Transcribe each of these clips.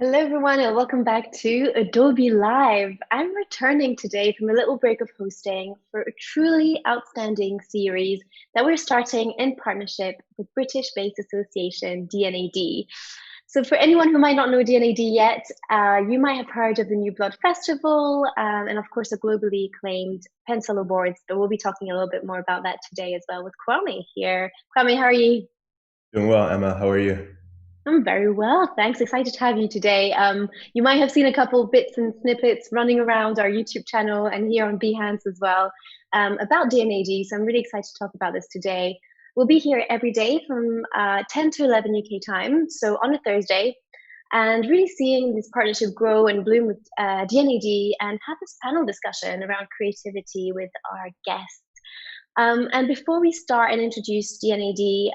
Hello, everyone, and welcome back to Adobe Live. I'm returning today from a little break of hosting for a truly outstanding series that we're starting in partnership with British-based association D&AD. So for anyone who might not know D&AD yet, you might have heard of the New Blood Festival and of course the globally acclaimed Pencil Awards, but we'll be talking a little bit more about that today as well with Kwame here. Kwame, how are you? Doing well, Emma. How are you? I'm very well, thanks. Excited to have you today. You might have seen a couple bits and snippets running around our YouTube channel and here on Behance as well about D&AD. So I'm really excited to talk about this today. We'll be here every day from 10 to 11 UK time, so on a Thursday, and really seeing this partnership grow and bloom with D&AD and have this panel discussion around creativity with our guests. And before we start and introduce D&AD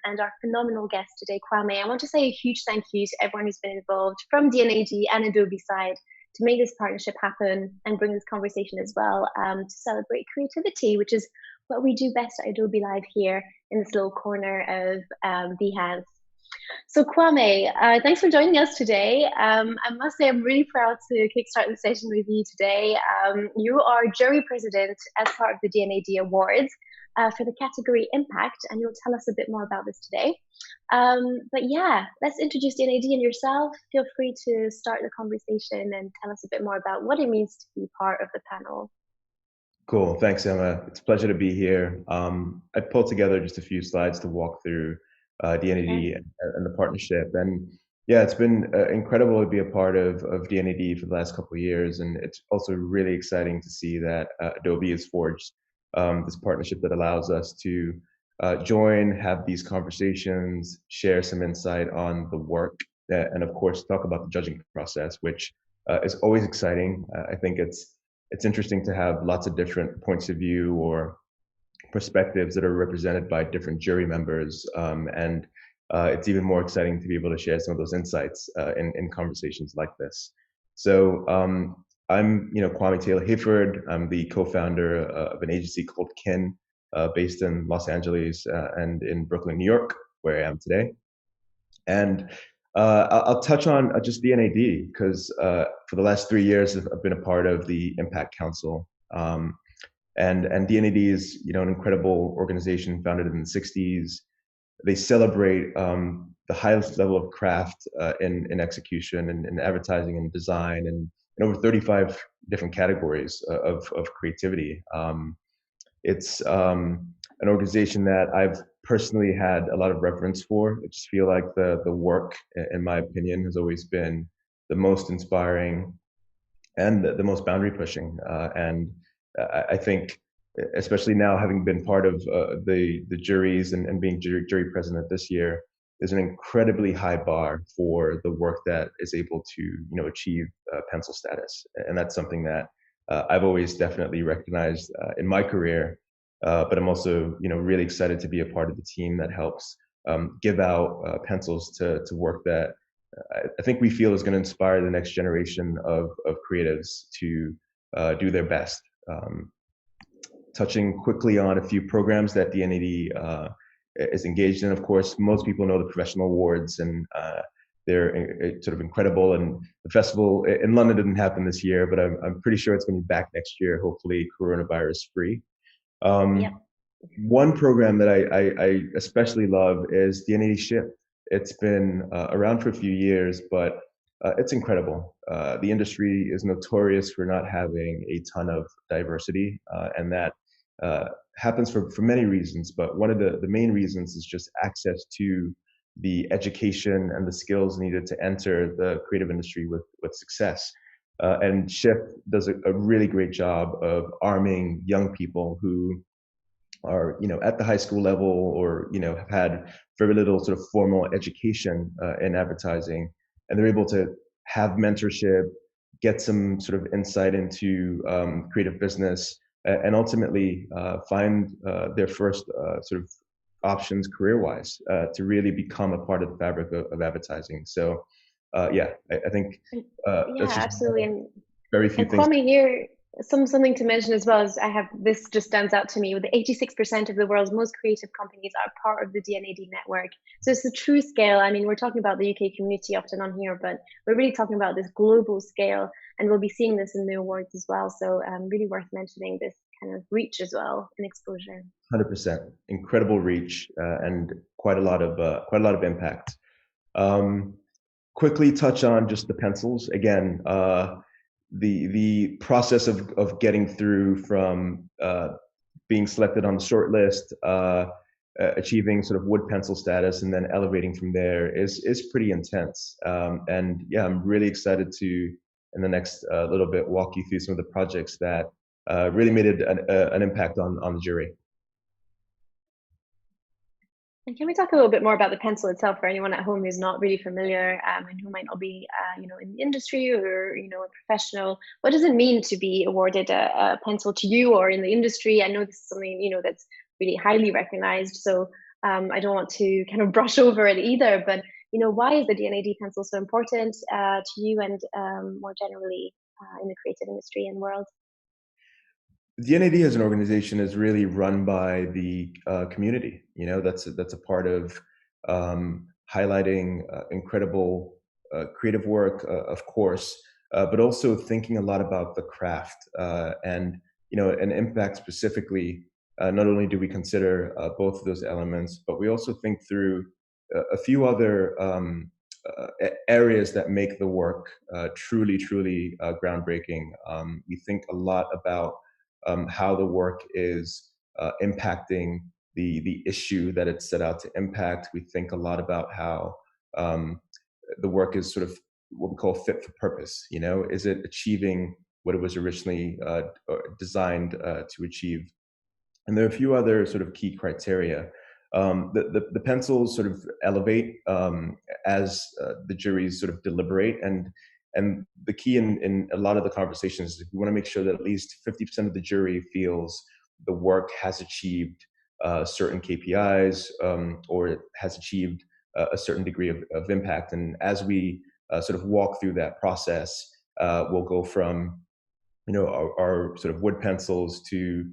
and our phenomenal guest today, Kwame, I want to say a huge thank you to everyone who's been involved from D&AD and Adobe side to make this partnership happen and bring this conversation as well to celebrate creativity, which is what we do best at Adobe Live here in this little corner of Behance. So Kwame, thanks for joining us today. I must say I'm really proud to kickstart the session with you today. You are jury president as part of the D&AD Awards for the category Impact, and you'll tell us a bit more about this today. But yeah, let's introduce D&AD and yourself. Feel free to start the conversation and tell us a bit more about what it means to be part of the panel. Cool. Thanks, Emma. It's a pleasure to be here. I pulled together just a few slides to walk through Okay. D&AD and the partnership. And yeah, it's been incredible to be a part of D&AD for the last couple of years. And it's also really exciting to see that Adobe has forged this partnership that allows us to join, have these conversations, share some insight on the work, and of course, talk about the judging process, which is always exciting. I think it's interesting to have lots of different points of view or perspectives that are represented by different jury members. And it's even more exciting to be able to share some of those insights in conversations like this. So I'm, Kwame Taylor-Hayford. I'm the co-founder of an agency called Kin, based in Los Angeles and in Brooklyn, New York, where I am today. And I'll touch on just D&AD because for the last 3 years I've been a part of the Impact Council, and D&AD is an incredible organization founded in the '60s. They celebrate the highest level of craft in execution and in advertising and design and in over 35 different categories of creativity. It's an organization that I've personally had a lot of reverence for. I just feel like the work, in my opinion, has always been the most inspiring and the most boundary pushing. And I think, especially now having been part of the juries and being jury president this year, there's an incredibly high bar for the work that is able to achieve pencil status, and that's something that I've always definitely recognized in my career. But I'm also really excited to be a part of the team that helps give out pencils to work that I think we feel is going to inspire the next generation of creatives to do their best. Touching quickly on a few programs that D&AD is engaged in. Of course, most people know the professional awards, and they're sort of incredible. And the festival in London didn't happen this year, but I'm pretty sure it's going to be back next year, hopefully coronavirus free. Yep. One program that I especially love is D&AD Shift. It's been around for a few years, but it's incredible. The industry is notorious for not having a ton of diversity, and that happens for many reasons. But one of the main reasons is just access to the education and the skills needed to enter the creative industry with success. And Shift does a really great job of arming young people who are at the high school level or have had very little sort of formal education in advertising, and they're able to have mentorship, get some sort of insight into creative business, and ultimately find their first sort of options career-wise to really become a part of the fabric of advertising. So yeah, I think Yeah, that's just absolutely. And very few And things. Kwame here. Something to mention as well is I have this just stands out to me with the 86% of the world's most creative companies are part of the D&AD network. So it's the true scale. I mean, we're talking about the UK community often on here, but we're really talking about this global scale, and we'll be seeing this in the awards as well. So really worth mentioning this kind of reach as well and exposure. 100%, incredible reach and quite a lot of impact. Um, Quickly touch on just the pencils again. The process of getting through from being selected on the short list, achieving sort of wood pencil status, and then elevating from there is pretty intense. And yeah, I'm really excited to in the next little bit walk you through some of the projects that really made an impact on the jury. And can we talk a little bit more about the pencil itself for anyone at home who's not really familiar and who might not be, in the industry or, a professional? What does it mean to be awarded a pencil to you or in the industry? I know this is something, that's really highly recognized. So I don't want to kind of brush over it either, but, why is the D&AD pencil so important to you and more generally in the creative industry and world? D&AD as an organization is really run by the community. That's a part of highlighting incredible creative work, of course, but also thinking a lot about the craft and an impact specifically. Not only do we consider both of those elements, but we also think through a few other areas that make the work truly, truly groundbreaking. We think a lot about how the work is impacting the issue that it's set out to impact. We think a lot about how the work is sort of what we call fit for purpose. Is it achieving what it was originally designed to achieve? And there are a few other sort of key criteria. The pencils sort of elevate as the juries sort of deliberate, and the key in a lot of the conversations is we want to make sure that at least 50% of the jury feels the work has achieved certain KPIs or it has achieved a certain degree of impact. And as we sort of walk through that process, we'll go from our sort of wood pencils to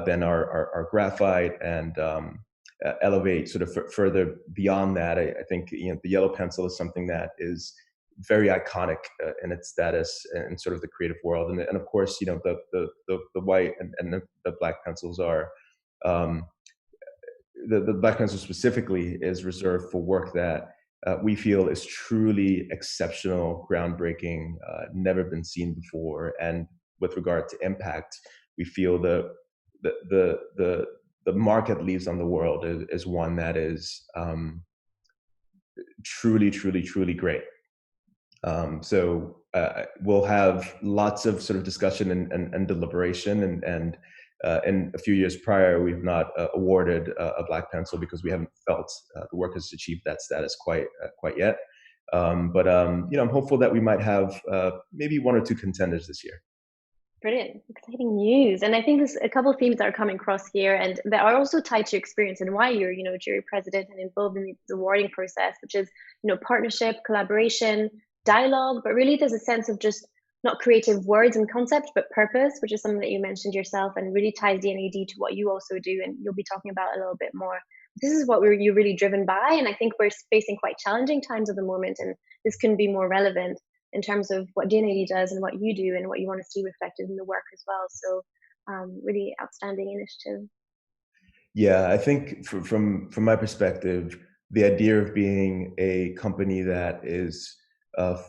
then our graphite and elevate sort of further beyond that. I think the yellow pencil is something that is very iconic in its status in sort of the creative world, and of course, the white and the black pencils are the black pencil specifically is reserved for work that we feel is truly exceptional, groundbreaking, never been seen before, and with regard to impact, we feel the mark it leaves on the world is one that is truly, truly, truly great. So we'll have lots of sort of discussion and deliberation, and in a few years prior, we've not awarded a black pencil because we haven't felt the work has achieved that status quite yet. But I'm hopeful that we might have maybe one or two contenders this year. Brilliant, exciting news. And I think there's a couple of themes that are coming across here and that are also tied to experience and why you're, jury president and involved in the awarding process, which is, partnership, collaboration, dialogue, but really there's a sense of just not creative words and concepts, but purpose, which is something that you mentioned yourself and really ties D&AD to what you also do. And you'll be talking about a little bit more. This is what you're really driven by. And I think we're facing quite challenging times at the moment. And this can be more relevant in terms of what D&AD does and what you do and what you want to see reflected in the work as well. So really outstanding initiative. Yeah, I think from my perspective, the idea of being a company that is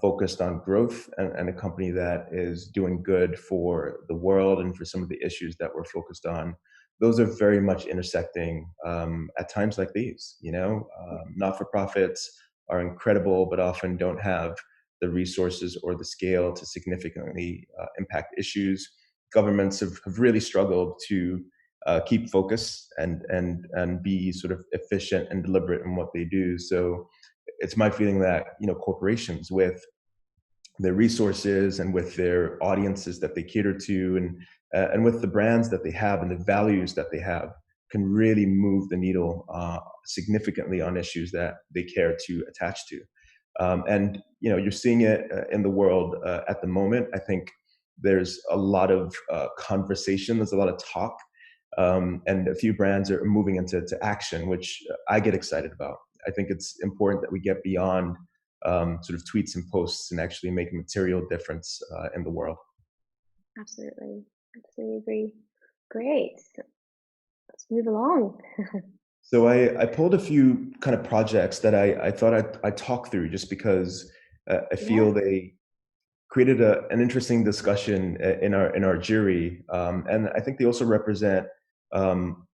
focused on growth and a company that is doing good for the world and for some of the issues that we're focused on, those are very much intersecting at times like these. Not-for-profits are incredible, but often don't have the resources or the scale to significantly impact issues. Governments have really struggled to keep focus and be sort of efficient and deliberate in what they do. So it's my feeling that corporations with their resources and with their audiences that they cater to and with the brands that they have and the values that they have can really move the needle significantly on issues that they care to attach to. And you're seeing it in the world at the moment. I think there's a lot of conversation, there's a lot of talk, and a few brands are moving into action, which I get excited about. I think it's important that we get beyond sort of tweets and posts and actually make a material difference in the world. Absolutely. Absolutely agree. Great. Let's move along. So I pulled a few kind of projects that I thought I'd talk through just because I Yeah, feel they created an interesting discussion in our jury, and I think they also represent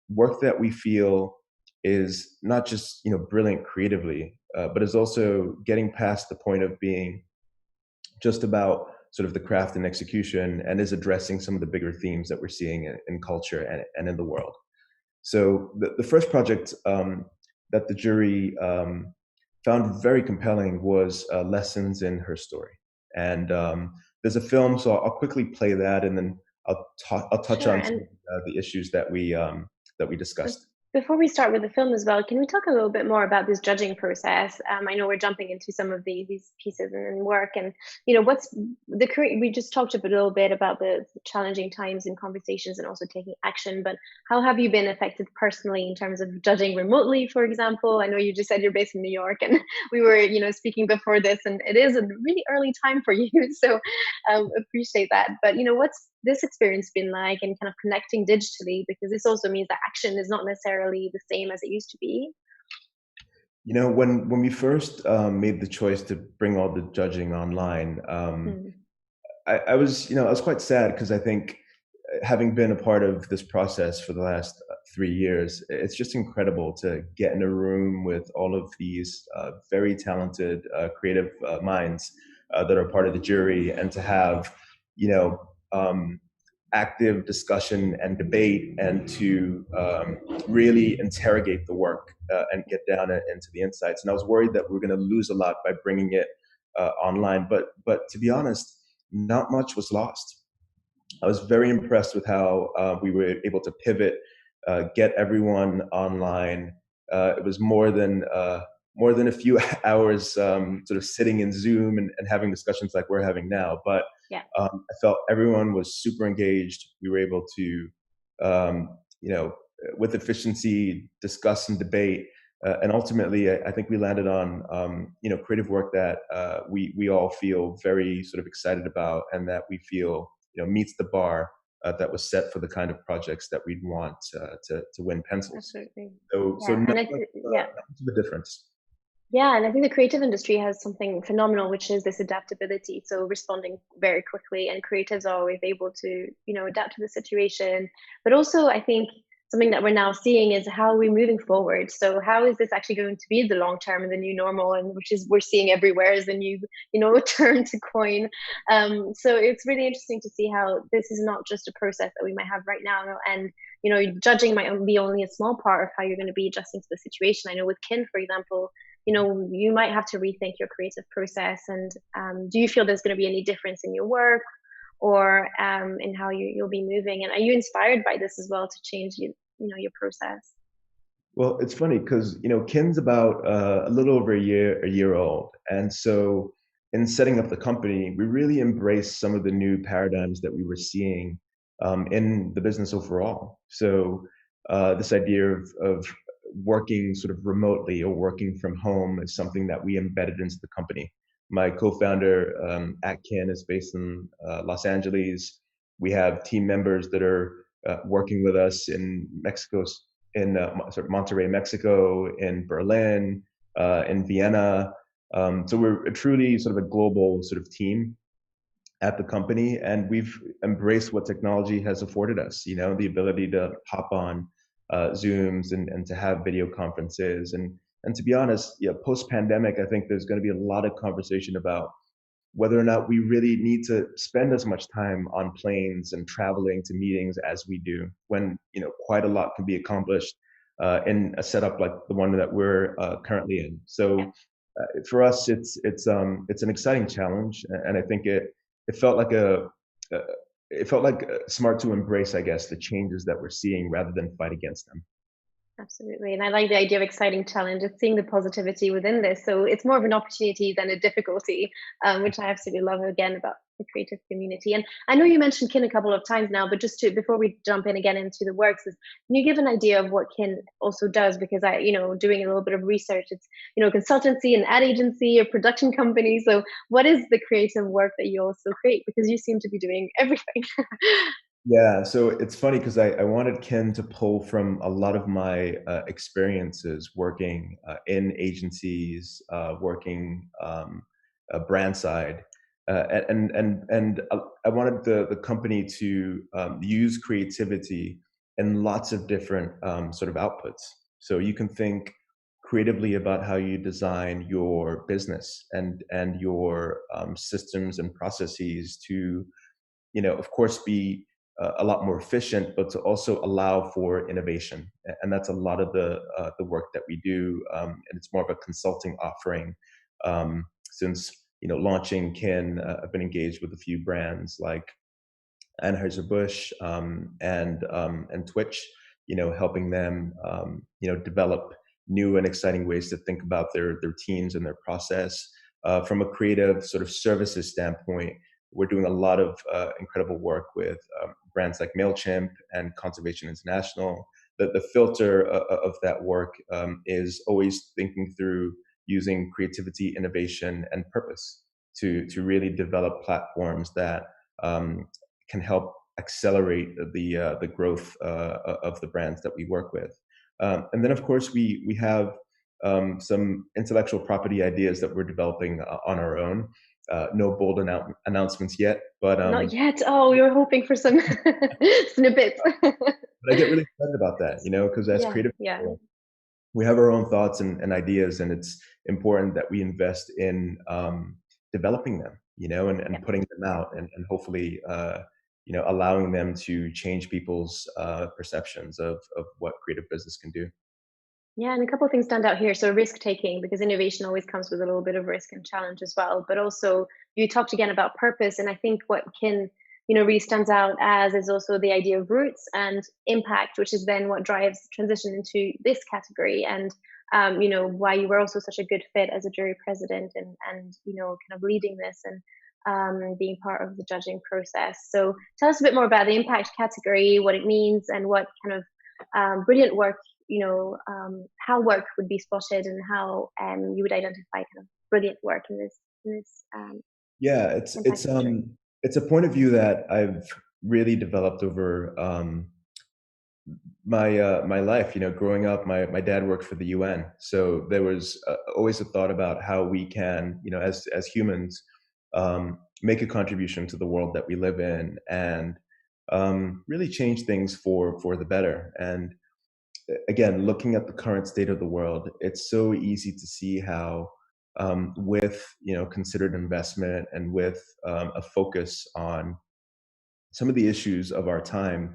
work that we feel is not just brilliant creatively, but is also getting past the point of being just about sort of the craft and execution, and is addressing some of the bigger themes that we're seeing in culture and in the world. So the first project that the jury found very compelling was Lessons in Herstory. And there's a film, so I'll quickly play that, and then I'll touch sure. on some And of the issues that we Be- discussed. before we start with the film as well, can we talk a little bit more about this judging process? I know we're jumping into some of these pieces and work, and what's the current. We just talked a little bit about the challenging times in conversations and also taking action. But how have you been affected personally in terms of judging remotely, for example? I know you just said you're based in New York, and we were speaking before this, and it is a really early time for you. So appreciate that. But what's this experience been like, and kind of connecting digitally, because this also means that action is not necessarily the same as it used to be. When we first made the choice to bring all the judging online, Hmm. I was quite sad because I think having been a part of this process for the last 3 years, it's just incredible to get in a room with all of these very talented, creative minds that are part of the jury, and to have, you know, um, active discussion and debate, and to really interrogate the work and get down into the insights. And I was worried that we were going to lose a lot by bringing it online, but to be honest, not much was lost. I was very impressed with how we were able to pivot, get everyone online. It was more than a few hours sort of sitting in Zoom and having discussions like we're having now. But Yeah, I felt everyone was super engaged. We were able to, you know, with efficiency, discuss and debate. And ultimately, I think we landed on, creative work that we all feel very sort of excited about, and that we feel meets the bar that was set for the kind of projects that we'd want to win pencils. absolutely. So Yeah, and yeah. not much of a difference. Yeah, and I think the creative industry has something phenomenal, which is this adaptability. So responding very quickly, and creatives are always able to, adapt to the situation. But also, I think something that we're now seeing is how are we moving forward. So how is this actually going to be the long term and the new normal, and which is we're seeing everywhere is the new, term to coin. So it's really interesting to see how this is not just a process that we might have right now, and judging might be only a small part of how you're going to be adjusting to the situation. I know with Kin, for example, you might have to rethink your creative process. And do you feel there's going to be any difference in your work, or in how you'll be moving? And are you inspired by this as well to change your process? Well, it's funny because Kin's about a little over a year old, and so in setting up the company, we really embraced some of the new paradigms that we were seeing in the business overall. So this idea of working sort of remotely or working from home is something that we embedded into the company. My co-founder at Kin is based in Los Angeles. We have team members that are working with us in Mexico, in sort of Monterrey, Mexico, in Berlin, in Vienna. So we're a truly sort of a global sort of team at the company, and we've embraced what technology has afforded us. The ability to hop on Zooms and to have video conferences, and to be honest, yeah, post pandemic, I think there's going to be a lot of conversation about whether or not we really need to spend as much time on planes and traveling to meetings as we do, when quite a lot can be accomplished in a setup like the one that we're currently in. So for us, it's an exciting challenge, and I think it felt like uh, it felt like smart to embrace, I guess, the changes that we're seeing rather than fight against them. Absolutely. And I like the idea of exciting challenge. It's seeing the positivity within this. So it's more of an opportunity than a difficulty, which I absolutely love again about the creative community. And I know you mentioned Kin a couple of times now, but just to, before we jump in again into the works, can you give an idea of what Kin also does? Because doing a little bit of research, it's, consultancy, an ad agency, a production company. So what is the creative work that you also create? Because you seem to be doing everything. Yeah, so it's funny because I wanted Ken to pull from a lot of my experiences working in agencies, working brand side, and I wanted the company to use creativity in lots of different sort of outputs. So you can think creatively about how you design your business and your systems and processes to, of course, be a lot more efficient, but to also allow for innovation. And that's a lot of the work that we do, and it's more of a consulting offering. Since launching Kin, I've been engaged with a few brands like Anheuser-Busch, and Twitch, helping them develop new and exciting ways to think about their teams and their process. From a creative sort of services standpoint, we're doing a lot of incredible work with brands like MailChimp and Conservation International. The filter of that work is always thinking through using creativity, innovation, and purpose to really develop platforms that can help accelerate the growth of the brands that we work with. And then, of course, we have some intellectual property ideas that we're developing on our own. No bold announcements yet, but Not yet. Oh, we were hoping for some snippets. I get really excited about that, because as Yeah, creative yeah, people, we have our own thoughts and ideas, and it's important that we invest in developing them, yeah. and putting them out, and hopefully, allowing them to change people's perceptions of what creative business can do. Yeah, and a couple of things stand out here. So risk taking, because innovation always comes with a little bit of risk and challenge as well. But also, you talked again about purpose, and I think what can really stands out as is also the idea of roots and impact, which is then what drives transition into this category, and why you were also such a good fit as a jury president, and kind of leading this and being part of the judging process. So tell us a bit more about the impact category, what it means, and what kind of brilliant work, how work would be spotted, and how you would identify kind of brilliant work in this Yeah, impact category. it's a point of view that I've really developed over my life. Growing up, my dad worked for the UN, so there was always a thought about how we can, as humans, make a contribution to the world that we live in, and really change things for the better. And again, looking at the current state of the world, it's so easy to see how, with considered investment and with a focus on some of the issues of our time,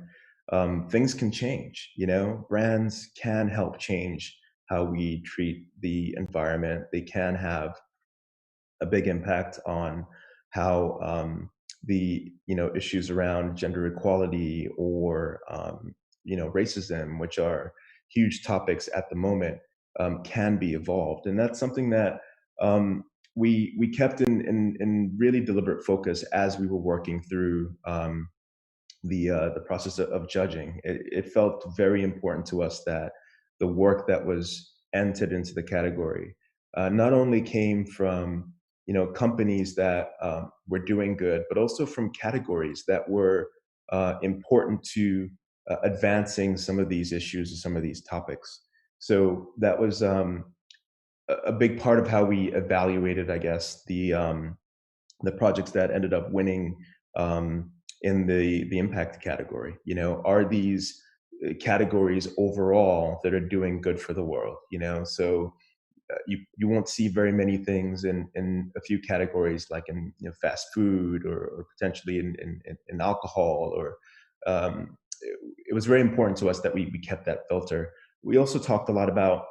things can change. Brands can help change how we treat the environment. They can have a big impact on how the issues around gender equality or racism, which are huge topics at the moment, can be evolved, and that's something that we kept in really deliberate focus as we were working through the process of judging. It felt very important to us that the work that was entered into the category not only came from companies that were doing good, but also from categories that were important to advancing some of these issues and some of these topics. So that was a big part of how we evaluated, I guess, the projects that ended up winning um, in the impact category. Are these categories overall that are doing good for the world? So you won't see very many things in a few categories, like in fast food, or potentially in alcohol, or it was very important to us that we kept that filter. We also talked a lot about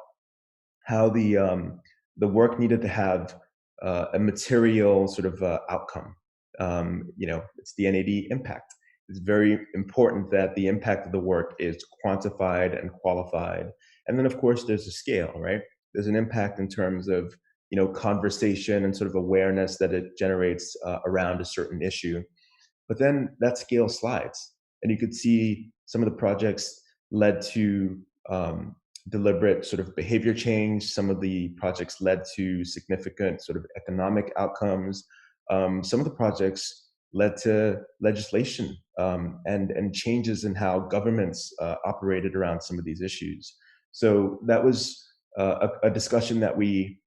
how the work needed to have a material sort of outcome. It's D&AD impact. It's very important that the impact of the work is quantified and qualified, And then, of course, there's a scale, right? There's an impact in terms of, conversation and sort of awareness that it generates around a certain issue. But then that scale slides, and you could see some of the projects led to deliberate sort of behavior change. Some of the projects led to significant sort of economic outcomes. Some of the projects led to legislation and changes in how governments operated around some of these issues. So that was a discussion that we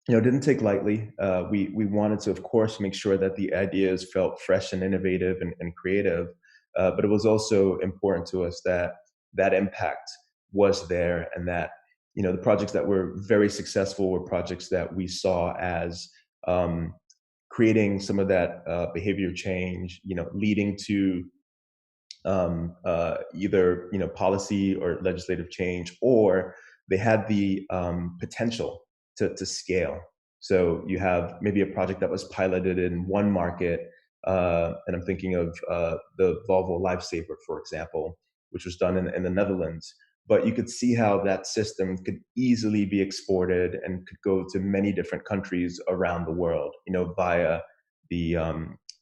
didn't take lightly. We wanted to, of course, make sure that the ideas felt fresh and innovative and creative, but it was also important to us that that impact was there, and that the projects that were very successful were projects that we saw as creating some of that behavior change, leading to either policy or legislative change, or they had the potential to scale. So you have maybe a project that was piloted in one market, and I'm thinking of the Volvo lifesaver, for example, which was done in the Netherlands. But you could see how that system could easily be exported and could go to many different countries around the world, via the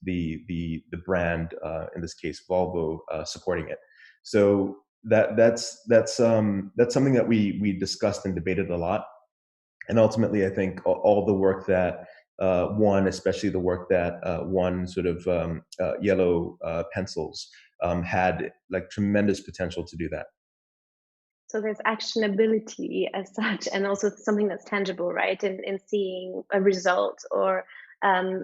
the brand, in this case Volvo, supporting it. So that's something that we discussed and debated a lot. And ultimately, I think all the work that won, especially the work that won sort of yellow pencils, had like tremendous potential to do that. So there's actionability as such, and also something that's tangible, right? In seeing a result or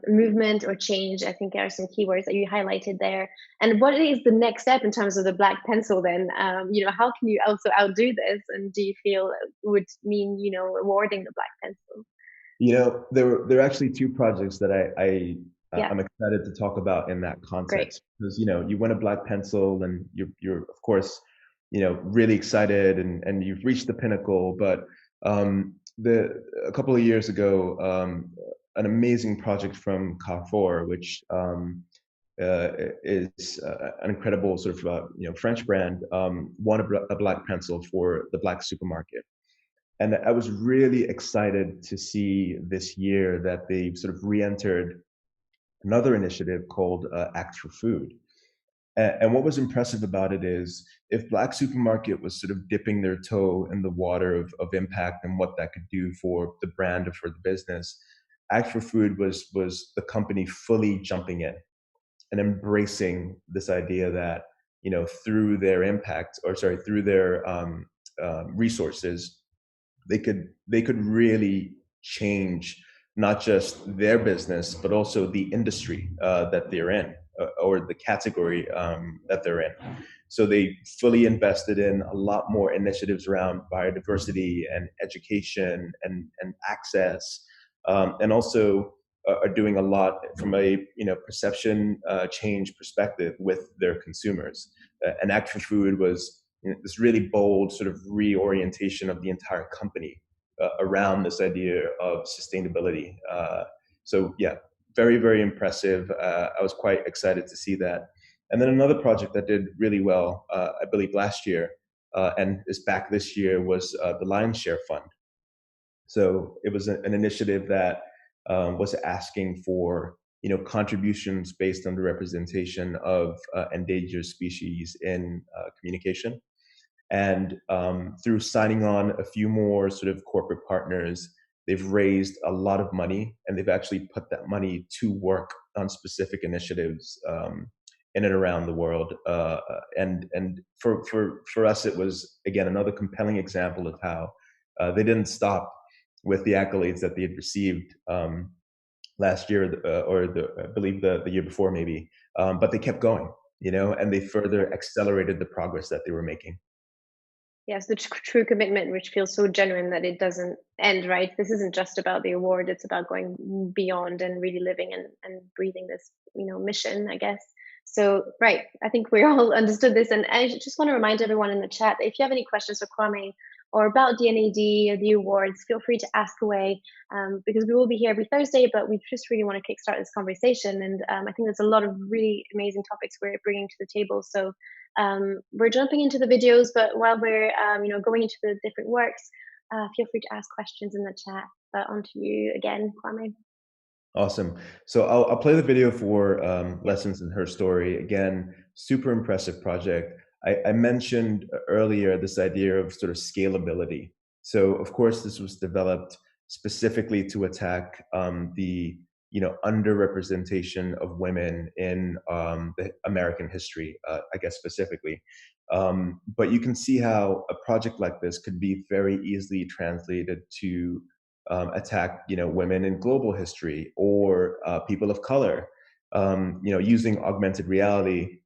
movement or change. I think there are some keywords that you highlighted there. And what is the next step in terms of the black pencil then? How can you also outdo this? And do you feel it would mean, awarding the black pencil? There are actually two projects that Yeah, I'm excited to talk about in that great. context, because you win a black pencil and you're of course really excited, and you've reached the pinnacle. But the a couple of years ago, an amazing project from Carrefour, which is an incredible sort of French brand, won a black pencil for the black supermarket. And I was really excited to see this year that they've sort of re-entered another initiative called Act for Food. And what was impressive about it is, if Black Supermarket was sort of dipping their toe in the water of impact and what that could do for the brand or for the business, Act for Food was the company fully jumping in and embracing this idea that through their impact, or sorry, through their resources, they could really change not just their business but also the industry that they're in, or the category that they're in. So they fully invested in a lot more initiatives around biodiversity and education and access, and also are doing a lot from a perception change perspective with their consumers. And Act for Food was this really bold sort of reorientation of the entire company around this idea of sustainability. So yeah, very, very impressive. I was quite excited to see that. And then another project that did really well, I believe last year, and is back this year, was the Lion's Share Fund. So it was an initiative that was asking for contributions based on the representation of endangered species in communication. And through signing on a few more sort of corporate partners, they've raised a lot of money, and they've actually put that money to work on specific initiatives in and around the world. And for us, it was again another compelling example of how they didn't stop with the accolades that they had received last year, I believe the year before maybe, but they kept going, and they further accelerated the progress that they were making. Yes, the true commitment, which feels so genuine that it doesn't end, right? This isn't just about the award, it's about going beyond and really living and breathing this, mission, I guess. So, right, I think we all understood this. And I just want to remind everyone in the chat that if you have any questions for Kwame or about D&AD or the awards, feel free to ask away, because we will be here every Thursday, but we just really want to kickstart this conversation. And I think there's a lot of really amazing topics we're bringing to the table. So we're jumping into the videos, but while we're going into the different works, feel free to ask questions in the chat. But on to you again, Kwame. Awesome. So I'll play the video for Lessons in Her Story. Again, super impressive project. I mentioned earlier this idea of sort of scalability. So of course, this was developed specifically to attack the underrepresentation of women in the American history, I guess specifically. But you can see how a project like this could be very easily translated to attack women in global history or people of color. Using augmented reality,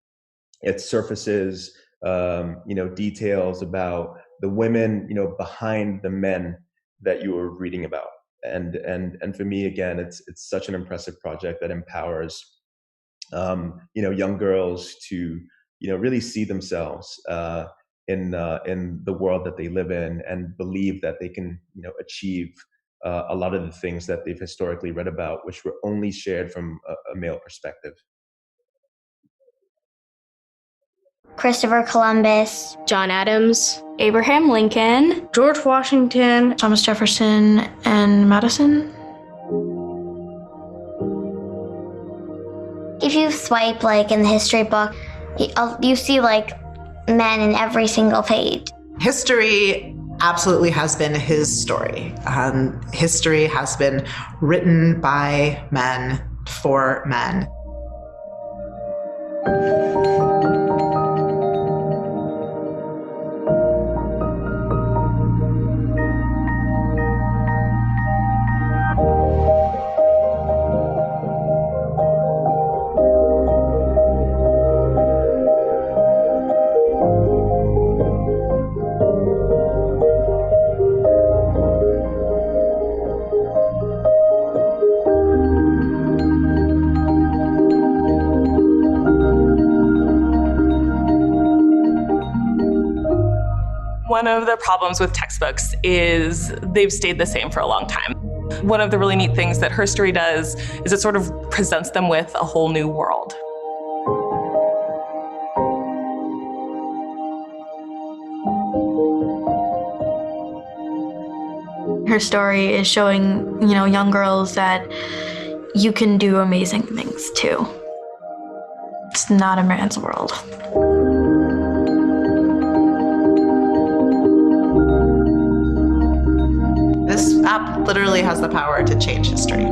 it surfaces details about the women behind the men that you were reading about. And for me, again, it's such an impressive project that empowers young girls to really see themselves in the world that they live in, and believe that they can achieve a lot of the things that they've historically read about, which were only shared from a male perspective. Christopher Columbus, John Adams, Abraham Lincoln, George Washington, Thomas Jefferson, and Madison. If you swipe like in the history book, you see like men in every single page. History absolutely has been his story. History has been written by men for men. One of the problems with textbooks is they've stayed the same for a long time. One of the really neat things that herstory does is it sort of presents them with a whole new world. Her story is showing, young girls that you can do amazing things too. It's not a man's world. This app literally has the power to change history.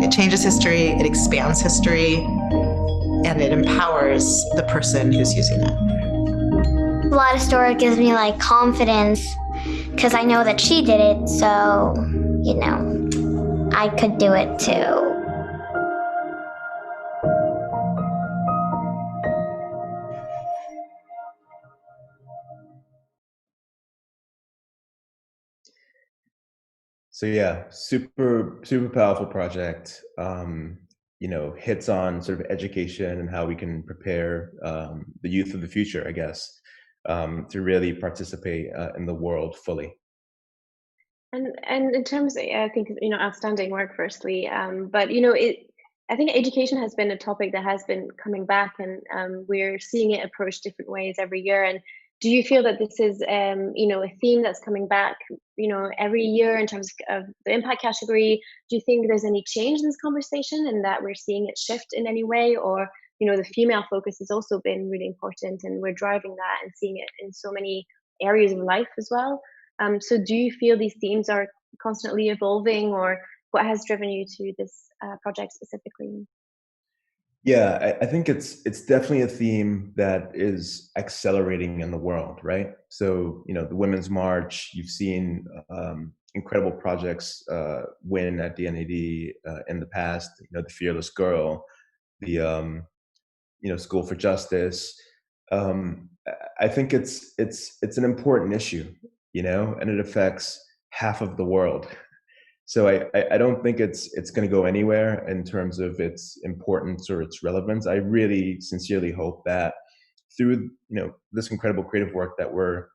It changes history, it expands history, and it empowers the person who's using it. A lot of story gives me like confidence because I know that she did it, so, I could do it too. So yeah, super powerful project. Hits on sort of education and how we can prepare the youth of the future, I guess, to really participate in the world fully. And in terms of, I think outstanding work, firstly. But I think education has been a topic that has been coming back, and we're seeing it approached different ways every year. And do you feel that this is a theme that's coming back every year in terms of the impact category? Do you think there's any change in this conversation and that we're seeing it shift in any way? Or the female focus has also been really important, and we're driving that and seeing it in so many areas of life as well. So do you feel these themes are constantly evolving, or what has driven you to this project specifically? Yeah, I think it's definitely a theme that is accelerating in the world, right? So, the Women's March, you've seen incredible projects win at D&AD in the past, the Fearless Girl, the, School for Justice. I think it's an important issue, and it affects half of the world. So I don't think it's going to go anywhere in terms of its importance or its relevance. I really sincerely hope that through this incredible creative work that we're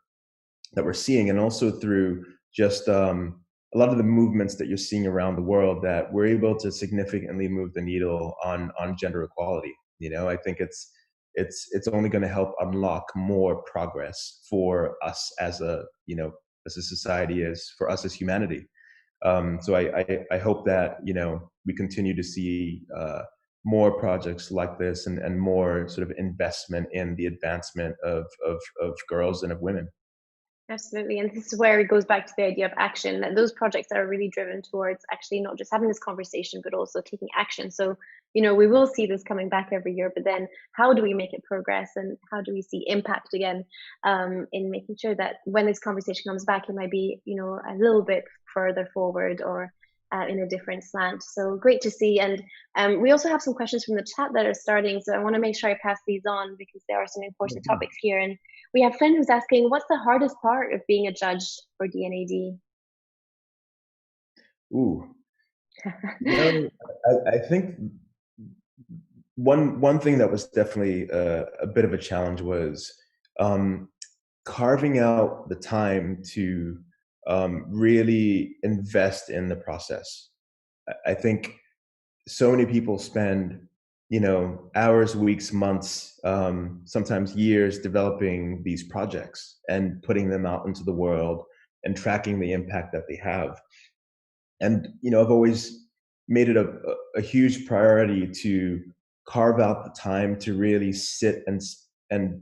that we're seeing, and also through just a lot of the movements that you're seeing around the world, that we're able to significantly move the needle on gender equality. I think it's only going to help unlock more progress for us as a as a society, as for us as humanity. So I hope that we continue to see more projects like this, and more sort of investment in the advancement of girls and of women. Absolutely. And this is where it goes back to the idea of action, that those projects are really driven towards actually not just having this conversation, but also taking action. So, we will see this coming back every year, but then how do we make it progress, and how do we see impact again, in making sure that when this conversation comes back, it might be, a little bit further forward, or in a different slant. So great to see. And we also have some questions from the chat that are starting. So I want to make sure I pass these on, because there are some important topics here. And we have a friend who's asking, what's the hardest part of being a judge for D&AD? Ooh. I think one thing that was definitely a bit of a challenge was carving out the time to really invest in the process. I think so many people spend hours, weeks, months, sometimes years developing these projects and putting them out into the world and tracking the impact that they have. And I've always made it a huge priority to carve out the time to really sit and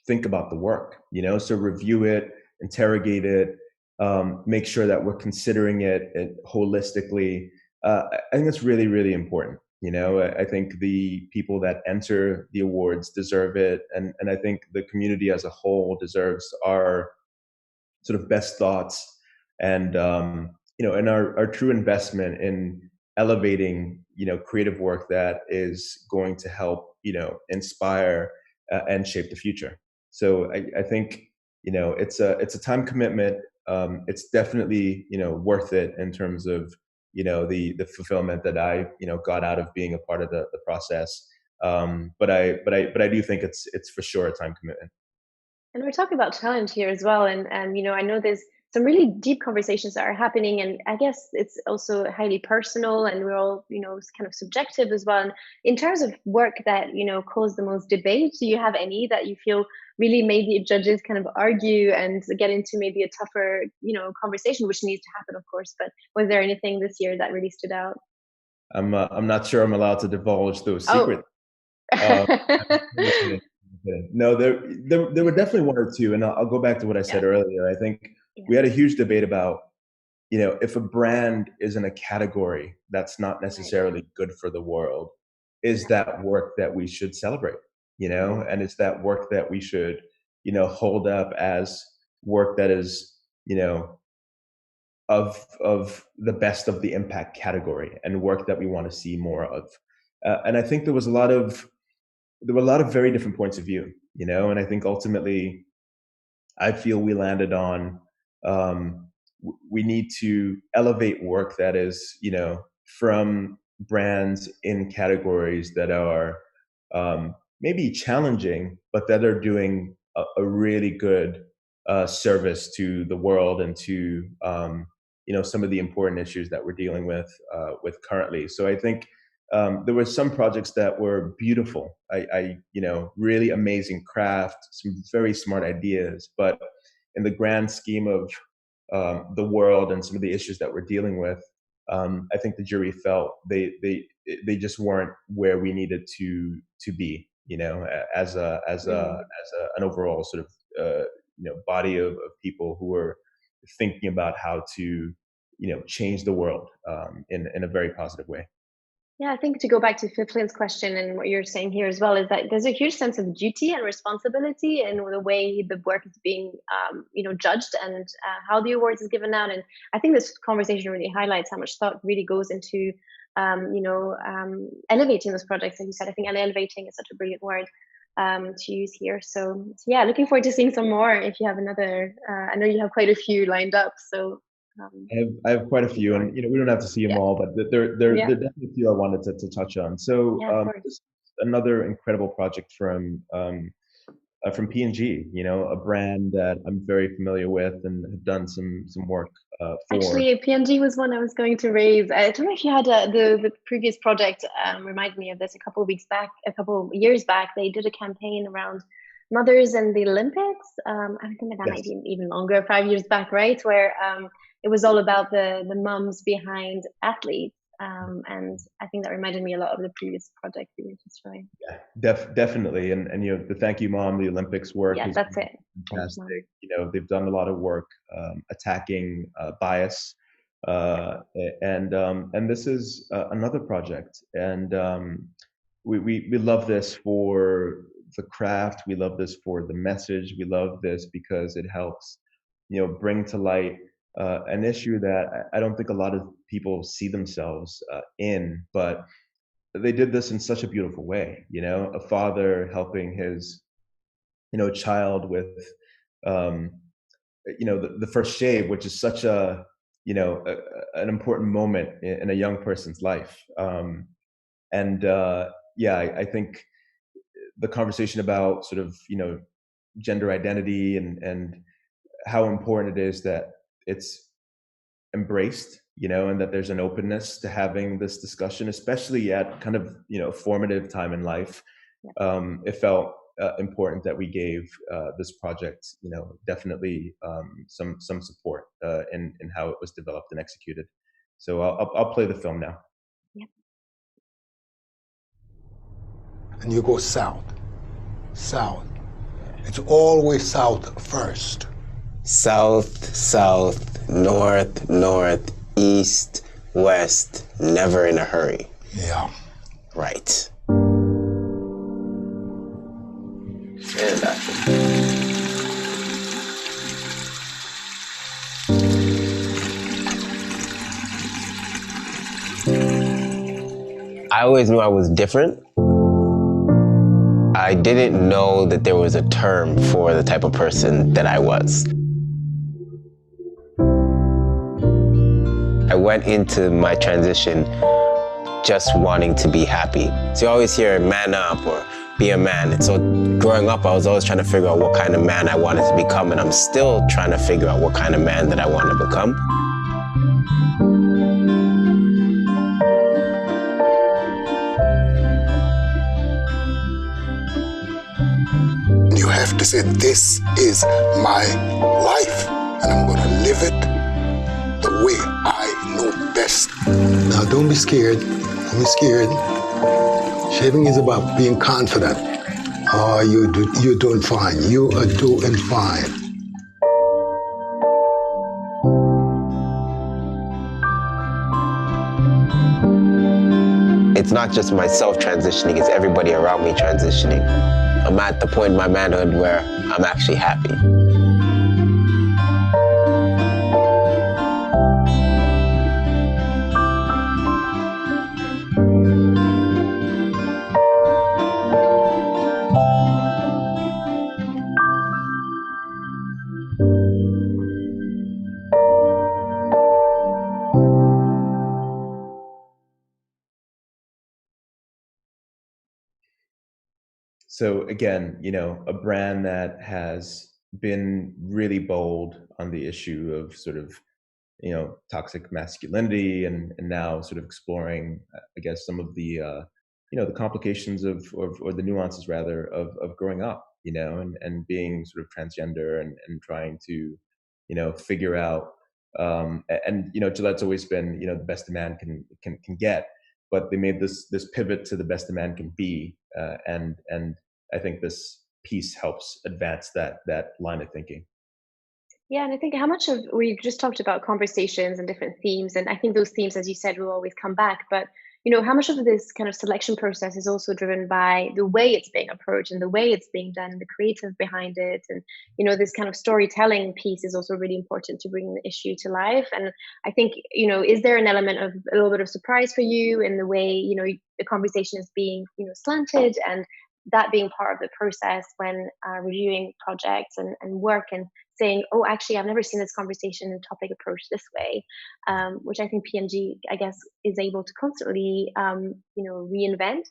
think about the work, so review it, interrogate it, make sure that we're considering it holistically. I think that's really, really important. I think the people that enter the awards deserve it, and I think the community as a whole deserves our sort of best thoughts, and and our true investment in elevating creative work that is going to help inspire and shape the future. So I think it's a time commitment. It's definitely worth it in terms of the fulfillment that I got out of being a part of the process. But I do think it's for sure a time commitment. And we're talking about challenge here as well. And I know there's some really deep conversations that are happening, and I guess it's also highly personal, and we're all kind of subjective as well. And in terms of work that caused the most debate, do you have any that you feel really made the judges kind of argue and get into maybe a tougher conversation, which needs to happen, of course? But was there anything this year that really stood out? I'm not sure I'm allowed to divulge those secrets. No, there were definitely one or two, and I'll go back to what I said earlier. I think we had a huge debate about, if a brand is in a category that's not necessarily good for the world, is that work that we should celebrate, and it's that work that we should, hold up as work that is, of the best of the impact category, and work that we want to see more of. And I think there were a lot of very different points of view, and I think ultimately, I feel we landed on we need to elevate work that is, from brands in categories that are maybe challenging, but that are doing a really good service to the world and to some of the important issues that we're dealing with currently. So I think there were some projects that were beautiful. I really amazing craft, some very smart ideas, but in the grand scheme of the world and some of the issues that we're dealing with, I think the jury felt they just weren't where we needed to be, as an overall sort of body of people who were thinking about how to change the world in a very positive way. Yeah, I think to go back to Fiflin's question and what you're saying here as well, is that there's a huge sense of duty and responsibility in the way the work is being, judged, and how the awards is given out. And I think this conversation really highlights how much thought really goes into, elevating those projects. Like you said, I think elevating is such a brilliant word to use here. So yeah, looking forward to seeing some more. If you have another, I know you have quite a few lined up. So. I have quite a few, and we don't have to see them all, but there are definitely a few I wanted to touch on. So another incredible project from from P&G, a brand that I'm very familiar with and have done some work for. Actually, P&G was one I was going to raise. I don't know if you had the previous project reminded me of this a couple of years back. They did a campaign around mothers and the Olympics. I think that might be even longer, 5 years back, right? Where it was all about the mums behind athletes. And I think that reminded me a lot of the previous project you were just showing. Yeah, definitely. And the Thank You Mom, the Olympics work. Yeah, that's it. Fantastic. They've done a lot of work attacking bias, and this is another project. And we love this for the craft. We love this for the message. We love this because it helps, bring to light an issue that I don't think a lot of people see themselves in, but they did this in such a beautiful way. A father helping his, child with, the first shave, which is such an important moment in a young person's life. I think the conversation about sort of, gender identity and how important it is that it's embraced, and that there's an openness to having this discussion, especially at kind of, formative time in life. It felt important that we gave this project, definitely some support in how it was developed and executed. So I'll play the film now. Yep. And you go south. It's always south first. South, south, north, north, east, west, never in a hurry. Yeah. Right. I always knew I was different. I didn't know that there was a term for the type of person that I was. I went into my transition just wanting to be happy. So you always hear man up or be a man. And so growing up, I was always trying to figure out what kind of man I wanted to become, and I'm still trying to figure out what kind of man that I want to become. You have to say, this is my life, and I'm going to live it the way I know best. Now, don't be scared. Don't be scared. Shaving is about being confident. Oh, you're doing fine. You are doing fine. It's not just myself transitioning, it's everybody around me transitioning. I'm at the point in my manhood where I'm actually happy. So again, a brand that has been really bold on the issue of sort of, toxic masculinity, and now sort of exploring, I guess, some of the, the complications of, or the nuances rather of growing up, and being sort of transgender and trying to, figure out, Gillette's always been, the best a man can get, but they made this pivot to the best a man can be, and I think this piece helps advance that line of thinking. Yeah, and I think how much of, we've just talked about conversations and different themes, and I think those themes, as you said, will always come back. But how much of this kind of selection process is also driven by the way it's being approached and the way it's being done, and the creative behind it, and this kind of storytelling piece is also really important to bring the issue to life. And I think is there an element of a little bit of surprise for you in the way the conversation is being slanted, and that being part of the process when reviewing projects and work, and saying, oh, actually, I've never seen this conversation and topic approached this way, which I think P&G, I guess, is able to constantly, reinvent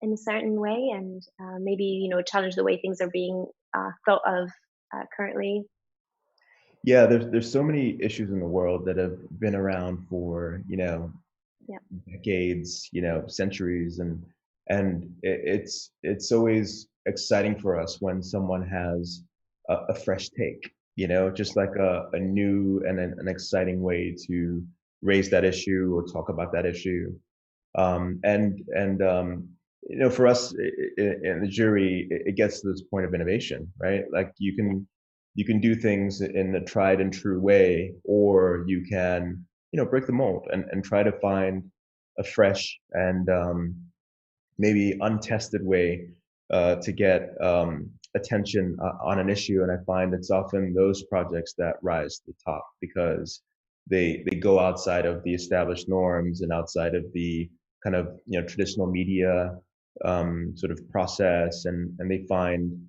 in a certain way, and maybe, challenge the way things are being thought of currently? Yeah, there's so many issues in the world that have been around for, decades, centuries, and it's always exciting for us when someone has a fresh take, just like a new and an exciting way to raise that issue or talk about that issue. For us in the jury, it gets to this point of innovation, right? Like you can do things in a tried and true way, or you can, break the mold and try to find a fresh and maybe untested way to get attention on an issue. And I find it's often those projects that rise to the top because they go outside of the established norms and outside of the kind of traditional media sort of process, and they find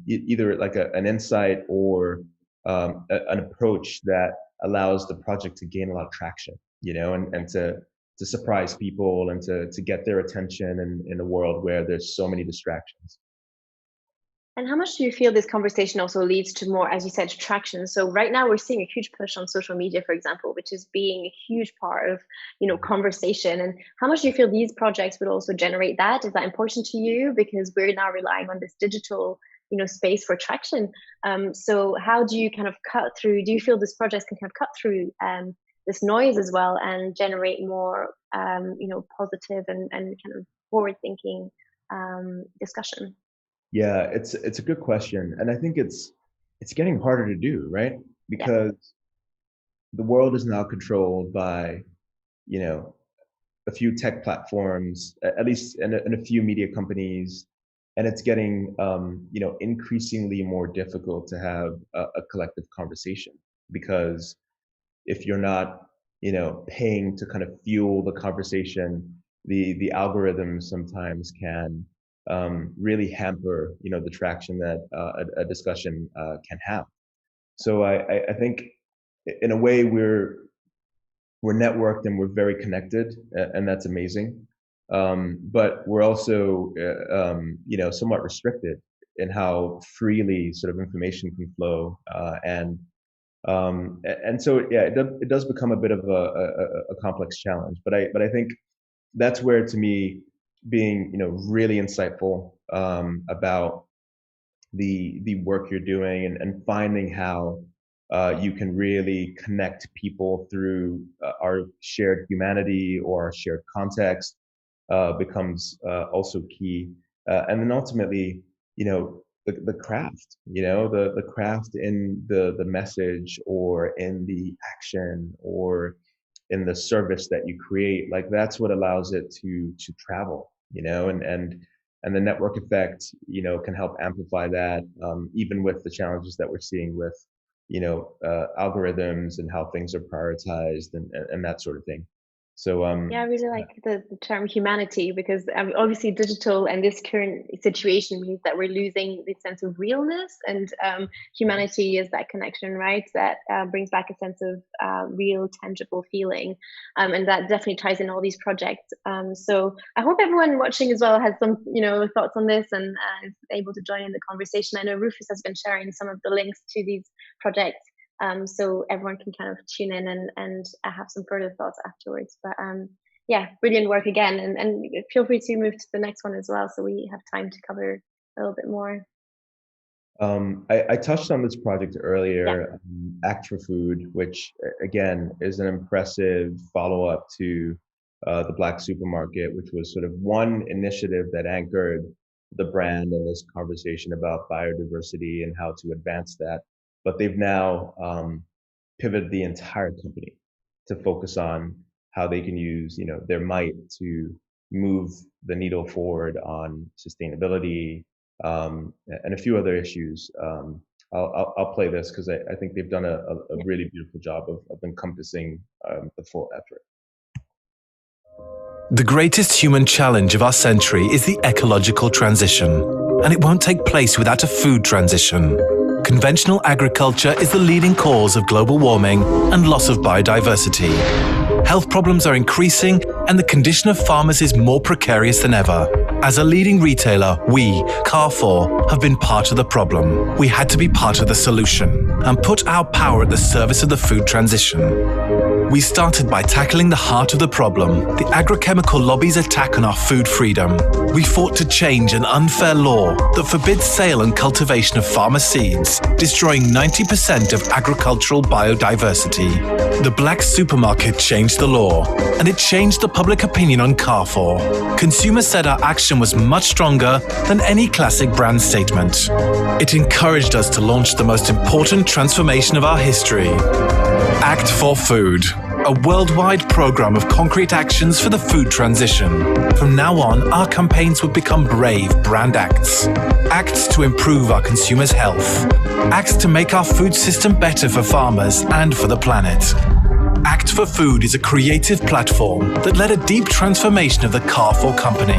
either like an insight or an approach that allows the project to gain a lot of traction, and to surprise people and to get their attention in a world where there's so many distractions. And how much do you feel this conversation also leads to more, as you said, traction? So right now we're seeing a huge push on social media, for example, which is being a huge part of, conversation. And how much do you feel these projects would also generate that? Is that important to you? Because we're now relying on this digital, space for traction. So how do you kind of cut through? Do you feel this project can kind of cut through this noise as well and generate more, positive and kind of forward-thinking discussion? Yeah, it's a good question, and I think it's getting harder to do, right? Because the world is now controlled by, a few tech platforms, at least in a few media companies, and it's getting, increasingly more difficult to have a collective conversation, because if you're not, paying to kind of fuel the conversation, the algorithms sometimes can really hamper, the traction that a discussion can have. So I think in a way we're networked and we're very connected, and that's amazing. But we're also, somewhat restricted in how freely sort of information can flow, and so it does become a bit of a complex challenge. But I think that's where, to me, being really insightful about the work you're doing and finding how you can really connect people through our shared humanity or our shared context becomes also key. And then ultimately, the craft, the craft in the message or in the action or in the service that you create, like that's what allows it to travel, and the network effect, can help amplify that, even with the challenges that we're seeing with, algorithms and how things are prioritized and that sort of thing. So I really like the term humanity, because obviously digital and this current situation means that we're losing the sense of realness, and humanity is that connection, right? That brings back a sense of real, tangible feeling, and that definitely ties in all these projects. So I hope everyone watching as well has some, thoughts on this and is able to join in the conversation. I know Rufus has been sharing some of the links to these projects. So everyone can kind of tune in and have some further thoughts afterwards. But brilliant work again, and feel free to move to the next one as well, so we have time to cover a little bit more. I touched on this project earlier, Act for Food, which again is an impressive follow-up to the Black Supermarket, which was sort of one initiative that anchored the brand and this conversation about biodiversity and how to advance that. But they've now pivoted the entire company to focus on how they can use, their might to move the needle forward on sustainability and a few other issues. I'll play this because I think they've done a really beautiful job of encompassing the full effort. The greatest human challenge of our century is the ecological transition, and it won't take place without a food transition. Conventional agriculture is the leading cause of global warming and loss of biodiversity. Health problems are increasing, and the condition of farmers is more precarious than ever. As a leading retailer, we, Carrefour, have been part of the problem. We had to be part of the solution and put our power at the service of the food transition. We started by tackling the heart of the problem, the agrochemical lobby's attack on our food freedom. We fought to change an unfair law that forbids sale and cultivation of farmer seeds, destroying 90% of agricultural biodiversity. The black supermarket changed the law, and it changed the public opinion on Carrefour. Consumers said our action was much stronger than any classic brand statement. It encouraged us to launch the most important transformation of our history. Act for Food, a worldwide program of concrete actions for the food transition. From now on, our campaigns would become brave brand acts. Acts to improve our consumers' health. Acts to make our food system better for farmers and for the planet. Act for Food is a creative platform that led a deep transformation of the Carrefour company,